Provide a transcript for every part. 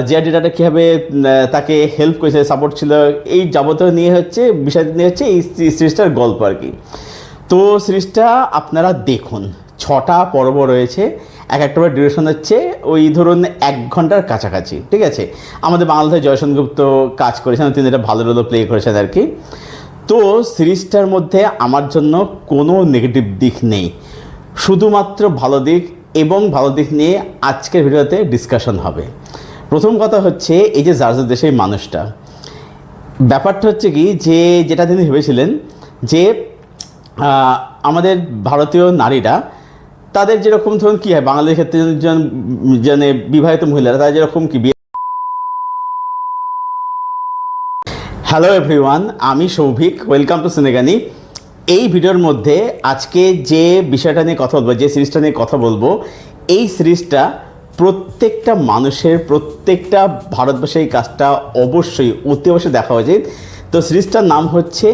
জিয়া ডেটাটা কীভাবে তাকে হেল্প করেছে, সাপোর্ট ছিল, এই যাবতীয় নিয়ে হচ্ছে বিষয় নিয়ে হচ্ছে এই সিরিজটার গল্প আর কি। তো সিরিজটা আপনারা দেখুন, 6টা পর্ব রয়েছে, এক একটা ডিউরেশন হচ্ছে ওই ধরুন 1 ঘন্টার কাছাকাছি, ঠিক আছে। আমাদের বাংলাদেশে জয়সন গুপ্ত কাজ করেছেন, তিনি এটা ভালো রোল প্লে করেছেন আর কি। তো সিরিজটার মধ্যে আমার জন্য কোনো নেগেটিভ দিক নেই, শুধুমাত্র ভালো দিক, এবং ভালো দিক নিয়ে আজকের ভিডিওতে ডিসকাশন হবে। প্রথম কথা হচ্ছে এই যে যার দেশে এই মানুষটা, ব্যাপারটা হচ্ছে কি যে যেটা তিনি ভেবেছিলেন যে আমাদের ভারতীয় নারীরা তাদের যেরকম ধরুন কী হয় বাঙালির ক্ষেত্রে মানে বিবাহিত মহিলারা তারা যেরকম কি বিয়ে। হ্যালো এভরিওয়ান, আমি সৌভিক, ওয়েলকাম টু সিনেগানি। এই ভিডিওর মধ্যে আজকে যে বিষয়টা নিয়ে কথা বলবো, যে সিরিজটা নিয়ে কথা বলবো, এই সিরিজটা প্রত্যেকটা মানুষের, প্রত্যেকটা ভারতবর্ষের এই কাজটা অবশ্যই অতি অবশ্যই দেখা উচিত। তো সিরিজটার নাম হচ্ছে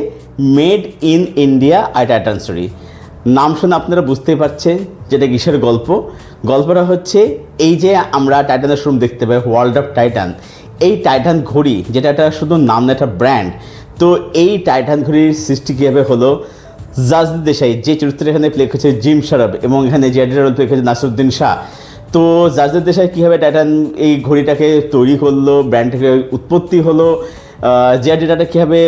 made in India a Titan story. নাম শুনে আপনারা বুঝতেই পারছেন যেটা কিসের গল্প। গল্পটা হচ্ছে এই যে আমরা টাইটানের শোরুম দেখতে পাই, ওয়ার্ল্ড অফ টাইটান, এই টাইটান ঘড়ি যেটা একটা শুধু নাম না, একটা ব্র্যান্ড। তো এই টাইটান ঘড়ির সৃষ্টি কীভাবে হলো, জাজদ দেশাই যে চরিত্রে এখানে প্লে করেছে জিম শারফ, এবং এখানে যে রোল প্লে করেছে নাসিরুদ্দিন শাহ। তো জাজদ দেশাই কীভাবে টাইটান এই ঘড়িটাকে তৈরি করলো, ব্র্যান্ডটাকে উৎপত্তি হলো, জিয়া ডেটাটা কীভাবে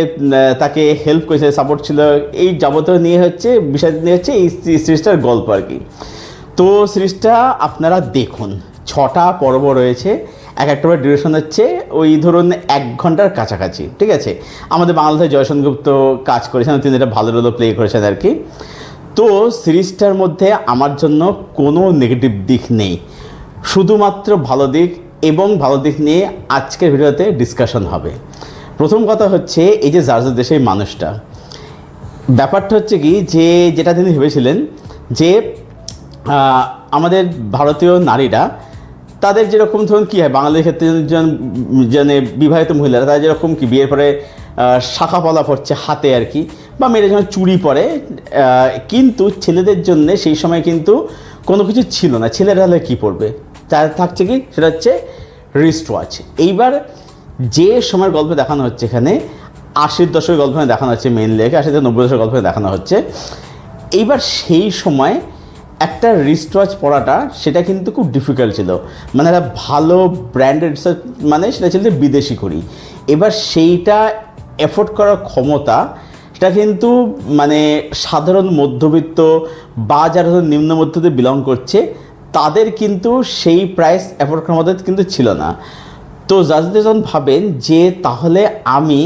তাকে হেল্প করেছে, সাপোর্ট ছিল, এই যাবতীয় নিয়ে হচ্ছে বিষয় নিয়ে হচ্ছে এই সিরিজটার গল্প আর কি। তো সিরিজটা আপনারা দেখুন, 6টা পর্ব রয়েছে, এক একটা ডিউরেশন হচ্ছে ওই ধরুন 1 ঘন্টার কাছাকাছি, ঠিক আছে। আমাদের বাংলাদেশে জয়সন গুপ্ত কাজ করেছেন, তিনি এটা ভালো রোল প্লে করেছেন আর কি। তো সিরিজটার মধ্যে আমার জন্য কোনো নেগেটিভ দিক নেই, শুধুমাত্র ভালো দিক, এবং ভালো দিক নিয়ে আজকের ভিডিওতে ডিসকাশন হবে। প্রথম কথা হচ্ছে এই যে যার দেশে এই মানুষটা, ব্যাপারটা হচ্ছে কি যে যেটা তিনি ভেবেছিলেন যে আমাদের ভারতীয় নারীরা তাদের যেরকম ধরুন কী হয় বাঙালির ক্ষেত্রে মানে বিবাহিত মহিলারা তারা যেরকম কি বিয়ের পরে শাখা পলা পড়ছে হাতে আর কি, বা মেয়েরা যখন চুড়ি পরে, কিন্তু ছেলেদের জন্য সেই সময় কিন্তু কোনো কিছু ছিল না। ছেলেরা হলে কী পড়বে, তার থাকছে কি, সেটা হচ্ছে রিস্ট ওয়াচ। এইবার যে সময়ের গল্প দেখানো হচ্ছে এখানে 80-র দশকের গল্প দেখানো হচ্ছে, মেনলি 80 থেকে 90 দশকের গল্প দেখানো হচ্ছে। এইবার সেই সময় একটা রিস্ট ওয়াচ পরাটা সেটা কিন্তু খুব ডিফিকাল্ট ছিল, মানে একটা ভালো ব্র্যান্ডেড মানে সেটা ছিল বিদেশি ঘড়ি। এবার সেইটা এফোর্ড করার ক্ষমতা সেটা কিন্তু মানে সাধারণ মধ্যবিত্ত বা যারা নিম্ন মধ্যবিত্তে বিলং করছে তাদের কিন্তু সেই প্রাইস এফোর্ড করার মধ্যে কিন্তু ছিল না। তো জাজদের যখন ভাবেন যে তাহলে আমি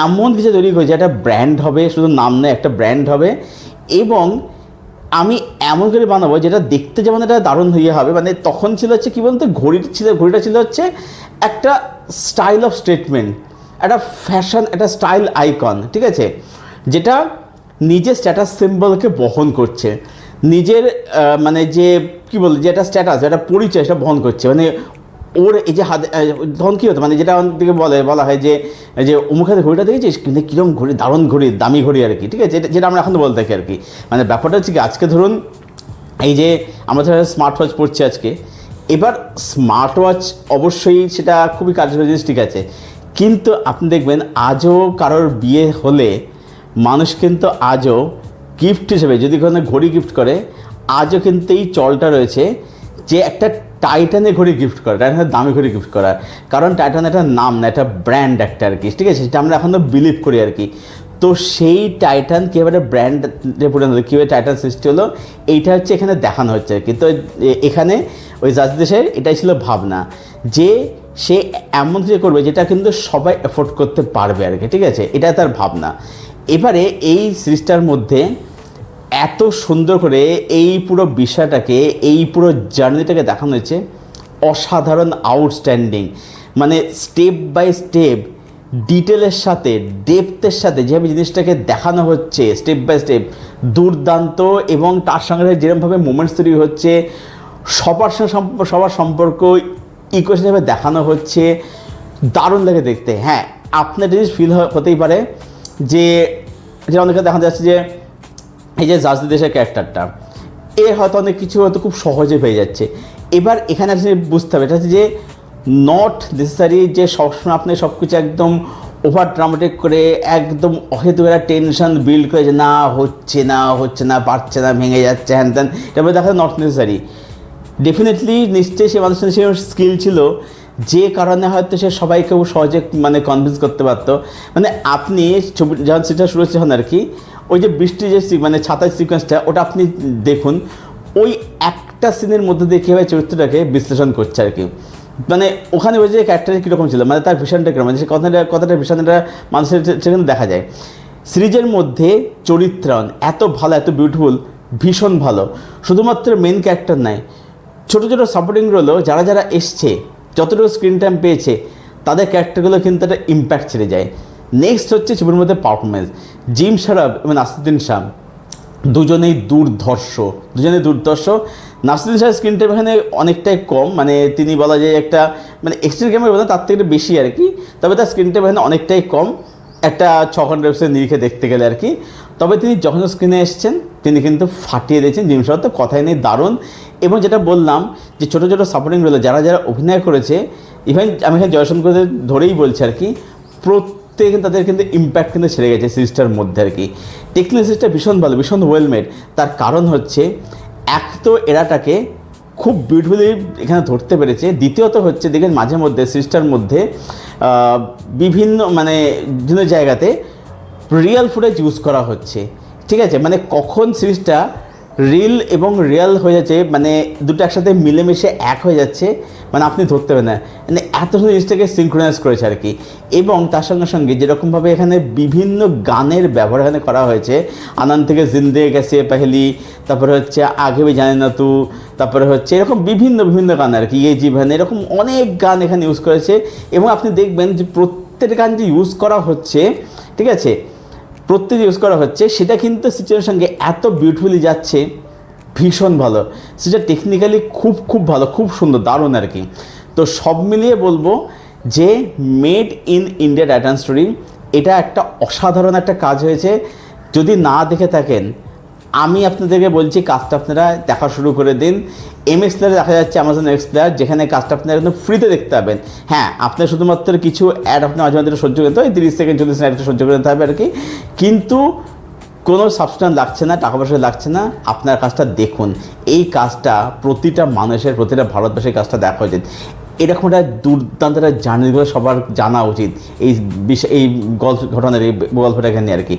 এমন কিছু তৈরি করি যেটা ব্র্যান্ড হবে, শুধু নাম নয়, একটা ব্র্যান্ড হবে, এবং আমি এমন করে বানাবো যেটা দেখতে যেমন এটা দারুণ হয়ে হবে। মানে তখন ছিল হচ্ছে কী বলতো, ঘড়িটা ছিল হচ্ছে একটা স্টাইল অফ স্টেটমেন্ট, একটা ফ্যাশন, একটা স্টাইল আইকন, ঠিক আছে, যেটা নিজের স্ট্যাটাস সিম্বলকে বহন করছে, নিজের মানে যে কী বল, যে একটা স্ট্যাটাস, একটা পরিচয় সেটা বহন করছে। মানে ওর এই যে হাতে তখন কী হতো, মানে যেটা আমাদের দিকে বলা হয় যে যে অমুক হাতে ঘড়িটা দেখেছিস, কিন্তু কীরকম ঘড়ি, দারুণ ঘড়ি, দামি ঘড়ি আর কি, ঠিক আছে, যেটা আমরা এখন বলতে থাকি আর কি। মানে ব্যাপারটা হচ্ছে কি, আজকে ধরুন এই যে আমরা ধরো স্মার্ট ওয়াচ পড়ছি আজকে, এবার স্মার্ট ওয়াচ অবশ্যই সেটা খুবই কার্যকরী জিনিস, ঠিক আছে, কিন্তু আপনি দেখবেন আজও কারোর বিয়ে হলে মানুষ কিন্তু আজও গিফট হিসেবে যদি কোনো ঘড়ি গিফট করে, আজও কিন্তু এই চলটা রয়েছে যে একটা টাইটানের ঘড়ি গিফট করা, টাইটানের দামি ঘড়ি গিফট করা। কারণ টাইটান একটা নাম না, একটা ব্র্যান্ড একটা আর কি, ঠিক আছে, সেটা আমরা এখনও বিলিভ করি আর কি। তো সেই টাইটান কীভাবে ব্র্যান্ডে পরিণত হলো, কীভাবে টাইটান সৃষ্টি হলো, এইটা হচ্ছে এখানে দেখানো হচ্ছে আর কি। তো এখানে ওই জাজ দেশের এটাই ছিল ভাবনা যে সে এমন কিছু করবে যেটা কিন্তু সবাই এফোর্ড করতে পারবে আর কি, ঠিক আছে, এটা তার ভাবনা। এবারে এই সিরিজটার মধ্যে এত সুন্দর করে এই পুরো বিষয়টাকে, এই পুরো জার্নিটাকে দেখানো হয়েছে, অসাধারণ, আউটস্ট্যান্ডিং। মানে স্টেপ বাই স্টেপ, ডিটেলের সাথে, ডেপথের সাথে যেভাবে জিনিসটাকে দেখানো হচ্ছে, স্টেপ বাই স্টেপ দুর্দান্ত, এবং তার সঙ্গে যেরকমভাবে মোমেন্টস তৈরি হচ্ছে, সবার সঙ্গে সবার সম্পর্ক ইকুয়েশন হিসেবে দেখানো হচ্ছে, দারুণ লাগে দেখতে। হ্যাঁ, আপনার জিনিস ফিল হতেই পারে যে অনেকে দেখা যাচ্ছে যে এই যে জাজদ দেশের ক্যারেক্টারটা, এর হয়তো অনেক কিছু হয়তো খুব সহজে পেয়ে যাচ্ছে। এবার এখানে আসলে বুঝতে হবে এটা হচ্ছে যে নট নেসেসারি যে সবসময় আপনি সব কিছু একদম ওভার ড্রামাটিক করে একদম অহেতুক একটা টেনশন বিল্ড করে যে না হচ্ছে না পারছে না, ভেঙে যাচ্ছে, হ্যান ত্যান, এভাবে দেখা নট নেসেসারি। ডেফিনেটলি নিশ্চয়ই সে মানুষের সে স্কিল ছিল, যে কারণে হয়তো সে সবাইকেও সহজে মানে কনভিন্স করতে পারতো। মানে আপনি ছবি যখন সেটা শুরু হচ্ছে আর কি, ওই যে বৃষ্টি যে মানে ছাতার সিকোয়েন্সটা, ওটা আপনি দেখুন, ওই একটা সিনের মধ্যে দিয়ে কীভাবে চরিত্রটাকে বিশ্লেষণ করছে আর কি। মানে ওখানে ওই যে ক্যারেক্টার কীরকম ছিল, মানে তার ভিশনটা কীরকম, মানে সে কতটা ভিশনটা মানুষের সেখানে দেখা যায়। সিরিজের মধ্যে চরিত্রায়ন এত ভালো, এত বিউটিফুল, ভীষণ ভালো। শুধুমাত্র মেন ক্যারেক্টার নয়, ছোটো ছোটো সাপোর্টিং রোলও যারা যারা এসছে, যতটুকু স্ক্রিন টাইম পেয়েছে, তাদের ক্যারেক্টারগুলো কিন্তু একটা ইম্প্যাক্ট ছেড়ে যায়। নেক্সট হচ্ছে ছবির মধ্যে পারফরমেন্স। জিম শারাফ এবং নাসিরুদ্দিন শাহ দুজনেই দুর্ধর্ষ। নাসিরুদ্দিন শাহের স্ক্রিন টাইম এখানে অনেকটাই কম, মানে তিনি বলা যায় একটা মানে এক্সট্রিম ক্যামেরা বলে তার থেকে বেশি আর কি, তবে তার স্ক্রিন টাইম এখানে অনেকটাই কম একটা 6 ঘন্টা ওয়েবসাইট নিরিখে দেখতে গেলে আর কি। তবে তিনি যখন স্ক্রিনে এসছেন তিনি কিন্তু ফাটিয়ে দিয়েছেন। জিম শারাফ তো কথাই নেই, দারুণ। এবং যেটা বললাম যে ছোটো ছোটো সাপোর্টিং রোলে যারা যারা অভিনয় করেছে, ইভেন আমি এখানে জয়শঙ্করদের ধরেই বলছি আর কি, প্রত্যেকে তাদের কিন্তু ইম্প্যাক্ট কিন্তু ছেড়ে গেছে সিরিজটার মধ্যে আর কি। টেকনিক্যাল সিরিজটা ভীষণ ভালো, ভীষণ ওয়েল মেড। তার কারণ হচ্ছে এক তো এরাটাকে খুব বিউটিফুলি এখানে ধরতে পেরেছে, দ্বিতীয়ত হচ্ছে দেখেন মাঝে মধ্যে সিরিজটার মধ্যে বিভিন্ন মানে বিভিন্ন জায়গাতে রিয়েল ফুটেজ ইউজ করা হচ্ছে, ঠিক আছে। মানে কখন সিরিজটা রিল এবং রিয়েল হয়ে যাচ্ছে, মানে দুটো একসাথে মিলেমিশে এক হয়ে যাচ্ছে, মানে আপনি ধরতে পারেন না, মানে এত সুন্দর জিনিসটাকে সিনক্রোনাইজ করেছে আর কি। এবং তার সঙ্গে সঙ্গে যেরকমভাবে এখানে বিভিন্ন গানের ব্যবহার এখানে করা হয়েছে, আনন্দ থেকে জিন্দে গেছে পেহলি, তারপরে হচ্ছে আগে ভি জানে না তু, তারপরে হচ্ছে এরকম বিভিন্ন গান আর কি, এই জীবন, এরকম অনেক গান এখানে ইউজ করেছে। এবং আপনি দেখবেন যে প্রত্যেকটা গান যে ইউজ করা হচ্ছে, ঠিক আছে, প্রত্যেক ইউজ করা হচ্ছে, সেটা কিন্তু সিচুয়েশনের সঙ্গে এত বিউটিফুলি যাচ্ছে, ভীষণ ভালো। সেটা টেকনিক্যালি খুব ভালো, খুব সুন্দর, দারুণ আর কি। তো সব মিলিয়ে বলবো যে made in India Titan story, এটা একটা অসাধারণ একটা কাজ হয়েছে। যদি না দেখে থাকেন, আমি আপনাদেরকে বলছি কাজটা আপনারা দেখা শুরু করে দিন। এমএক্স প্লেয়ারে দেখা যাচ্ছে, অ্যামাজন এক্স প্লেয়ার, যেখানে কাজটা আপনারা একদম ফ্রিতে দেখতে পাবেন। হ্যাঁ, আপনার শুধুমাত্র কিছু অ্যাড আপনি মাঝে মাঝে সহ্য করতে হয়, 30 সেকেন্ড 40 সেকেন্ড সহ্য করে নিতে হবে আর কি, কিন্তু কোনো সাবস্ক্রিপশন লাগছে না, টাকা পয়সা লাগছে না। আপনার কাজটা দেখুন, এই কাজটা প্রতিটা মানুষের, প্রতিটা ভারতবাসীর কাজটা দেখা উচিত। এরকম একটা দুর্দান্ত একটা জার্নিগুলো সবার জানা উচিত, এই ঘটনার এই গল্পটাকে নিয়ে আর কি।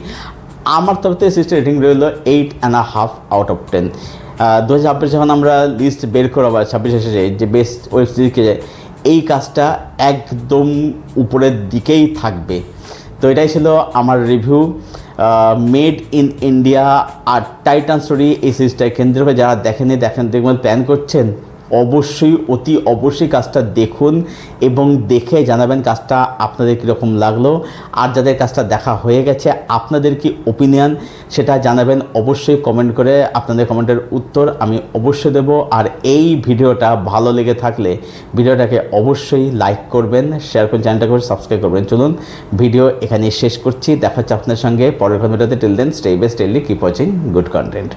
আমার তরফ থেকে সিরিজটা রেটিং রইল 8.5 আউট অফ 10। 2026 যখন আমরা লিস্ট বের করবো 26 শেষে যে বেস্ট ওয়েব সিরিজকে যায়, এই কাজটা একদম উপরের দিকেই থাকবে। তো এটাই ছিল আমার রিভিউ মেড ইন ইন্ডিয়া আর টাইটান স্টোরি। এই সিরিজটাকে কেন্দ্র করে যারা দেখবেন প্ল্যান করছেন, অবশ্যই কাজটা দেখুন এবং দেখে জানাবেন কাজটা আপনাদের কীরকম লাগলো। আর যাদের কাজটা দেখা হয়ে গেছে, আপনাদের কি ওপিনিয়ন সেটা জানাবেন অবশ্যই কমেন্ট করে। আপনাদের কমেন্টের উত্তর আমি অবশ্যই দেবো। আর এই ভিডিওটা ভালো লেগে থাকলে ভিডিওটাকে অবশ্যই লাইক করবেন, শেয়ার করবেন, চ্যানেলটাকে সাবস্ক্রাইব করবেন। চলুন ভিডিও এখানে শেষ করছি, দেখা হচ্ছে আপনার সঙ্গে পরের ভিডিওতে। Till then stay best, stay healthy, keep watching good content.